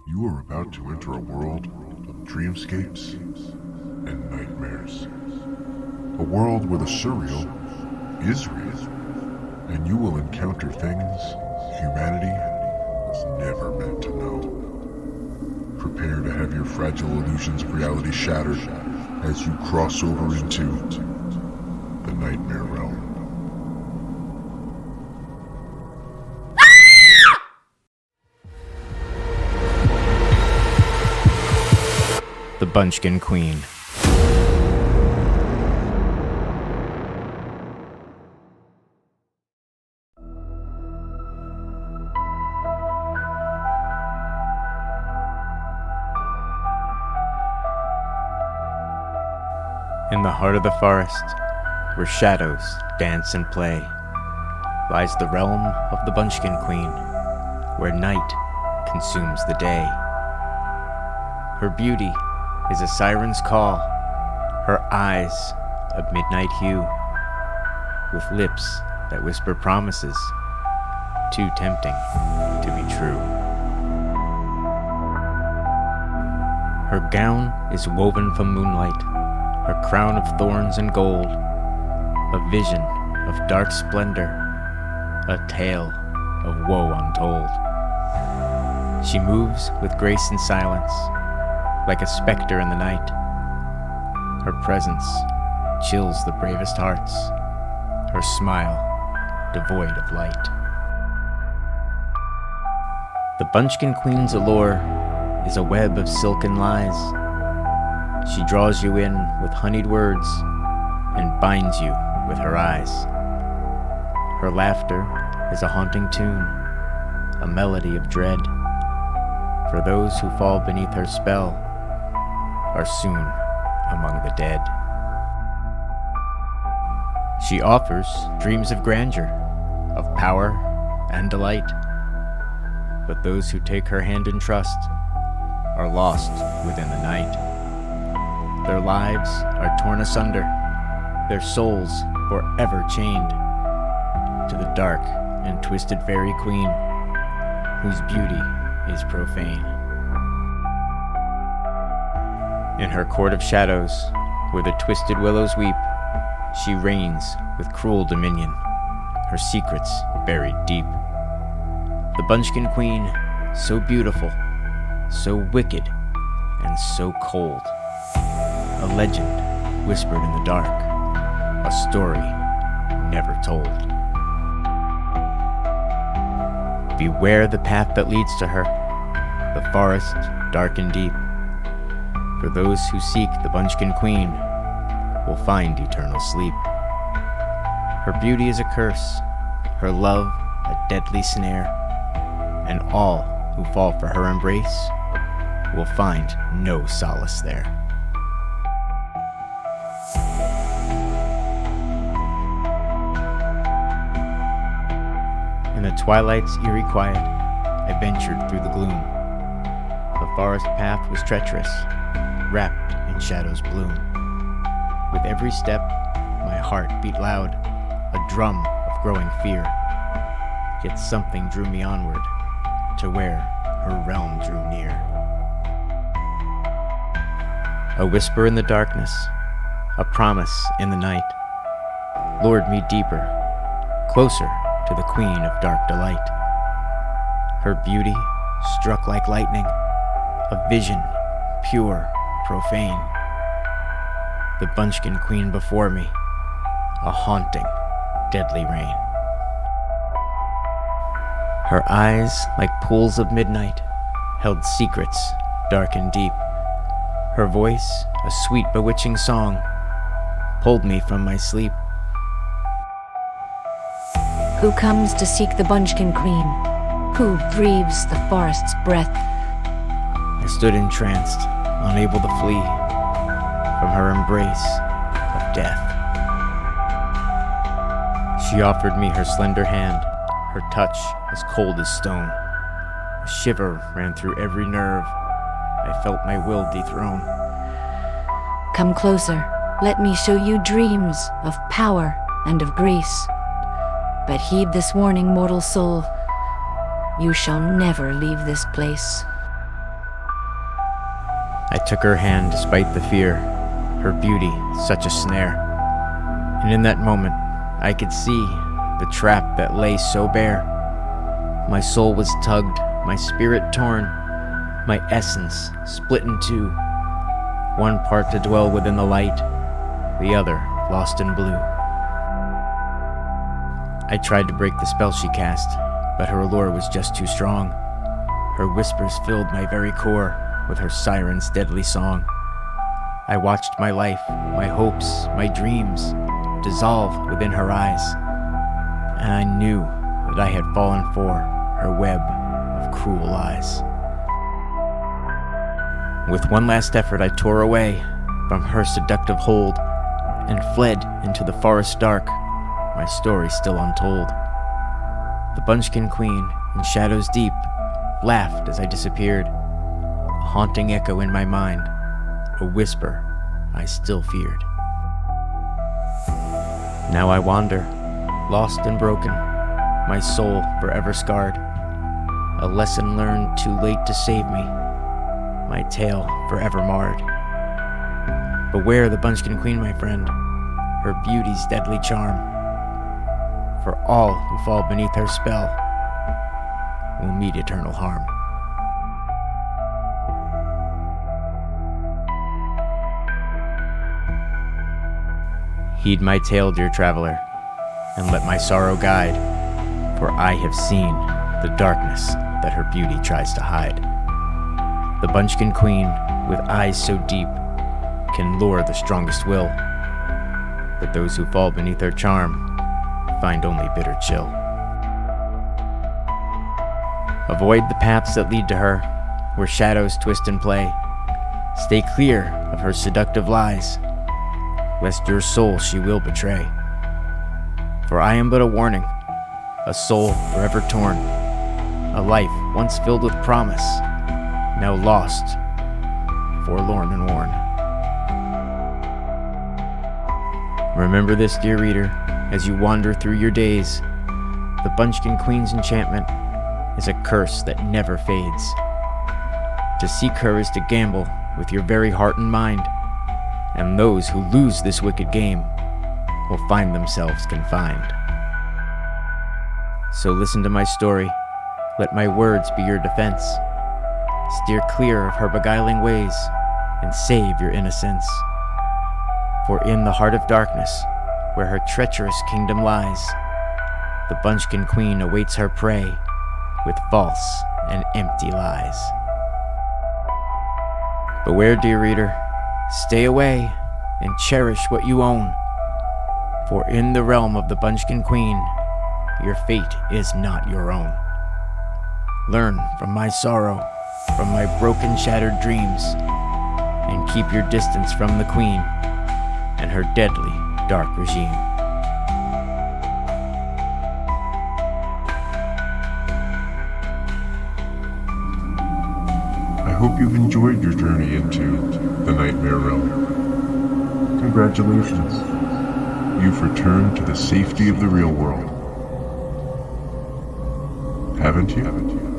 You are about to enter a world of dreamscapes and nightmares. A world where the surreal is real, and you will encounter things humanity was never meant to know. Prepare to have your fragile illusions of reality shattered as you cross over into the nightmare realm. The Bunchkin Queen. In the heart of the forest, where shadows dance and play, lies the realm of the Bunchkin Queen, where night consumes the day. Her beauty is a siren's call, her eyes a midnight hue, with lips that whisper promises too tempting to be true. Her gown is woven from moonlight, her crown of thorns and gold, a vision of dark splendor, a tale of woe untold. She moves with grace and silence, like a specter in the night. Her presence chills the bravest hearts, her smile devoid of light. The Bunchkin Queen's allure is a web of silken lies. She draws you in with honeyed words and binds you with her eyes. Her laughter is a haunting tune, a melody of dread. For those who fall beneath her spell are soon among the dead. She offers dreams of grandeur, of power and delight. But those who take her hand in trust are lost within the night. Their lives are torn asunder, their souls forever chained to the dark and twisted fairy queen, whose beauty is profane. In her court of shadows, where the twisted willows weep, she reigns with cruel dominion, her secrets buried deep. The Bunchkin Queen, so beautiful, so wicked, and so cold. A legend whispered in the dark, a story never told. Beware the path that leads to her, the forest dark and deep. For those who seek the Bunchkin Queen will find eternal sleep. Her beauty is a curse, her love a deadly snare, and all who fall for her embrace will find no solace there. In the twilight's eerie quiet, I ventured through the gloom. The forest path was treacherous, wrapped in shadow's bloom. With every step, my heart beat loud, a drum of growing fear. Yet something drew me onward, to where her realm drew near. A whisper in the darkness, a promise in the night, lured me deeper, closer to the Queen of Dark Delight. Her beauty struck like lightning, a vision pure, profane. The Bunchkin Queen before me, a haunting, deadly rain. Her eyes, like pools of midnight, held secrets dark and deep. Her voice, a sweet, bewitching song, pulled me from my sleep. Who comes to seek the Bunchkin Queen? Who breathes the forest's breath? I stood entranced, unable to flee from her embrace of death. She offered me her slender hand, her touch as cold as stone. A shiver ran through every nerve. I felt my will dethroned. Come closer, let me show you dreams of power and of grace. But heed this warning, mortal soul. You shall never leave this place. I took her hand despite the fear, her beauty such a snare. And in that moment, I could see the trap that lay so bare. My soul was tugged, my spirit torn, my essence split in two. One part to dwell within the light, the other lost in blue. I tried to break the spell she cast, but her allure was just too strong. Her whispers filled my very core with her siren's deadly song. I watched my life, my hopes, my dreams dissolve within her eyes, and I knew that I had fallen for her web of cruel lies. With one last effort, I tore away from her seductive hold and fled into the forest dark, my story still untold. The Bunchkin Queen, in shadows deep, laughed as I disappeared, a haunting echo in my mind, a whisper I still feared. Now I wander, lost and broken, my soul forever scarred, a lesson learned too late to save me, my tale forever marred. Beware the Bunchkin Queen, my friend, her beauty's deadly charm, for all who fall beneath her spell will meet eternal harm. Heed my tale, dear traveler, and let my sorrow guide, for I have seen the darkness that her beauty tries to hide. The Bunchkin Queen, with eyes so deep, can lure the strongest will, but those who fall beneath her charm find only bitter chill. Avoid the paths that lead to her, where shadows twist and play. Stay clear of her seductive lies, lest your soul she will betray. For I am but a warning, a soul forever torn, a life once filled with promise, now lost, forlorn and worn. Remember this, dear reader, as you wander through your days. The Bunchkin Queen's enchantment is a curse that never fades. To seek her is to gamble with your very heart and mind, and those who lose this wicked game will find themselves confined. So listen to my story, let my words be your defense. Steer clear of her beguiling ways and save your innocence. For in the heart of darkness, where her treacherous kingdom lies, the Bunchkin Queen awaits her prey with false and empty lies. Beware, dear reader, stay away and cherish what you own, for in the realm of the Bunchkin Queen, your fate is not your own. Learn from my sorrow, from my broken, shattered dreams, and keep your distance from the Queen and her deadly, dark regime. I hope you've enjoyed your journey into the Nightmare Realm. Congratulations. You've returned to the safety of the real world. Haven't you?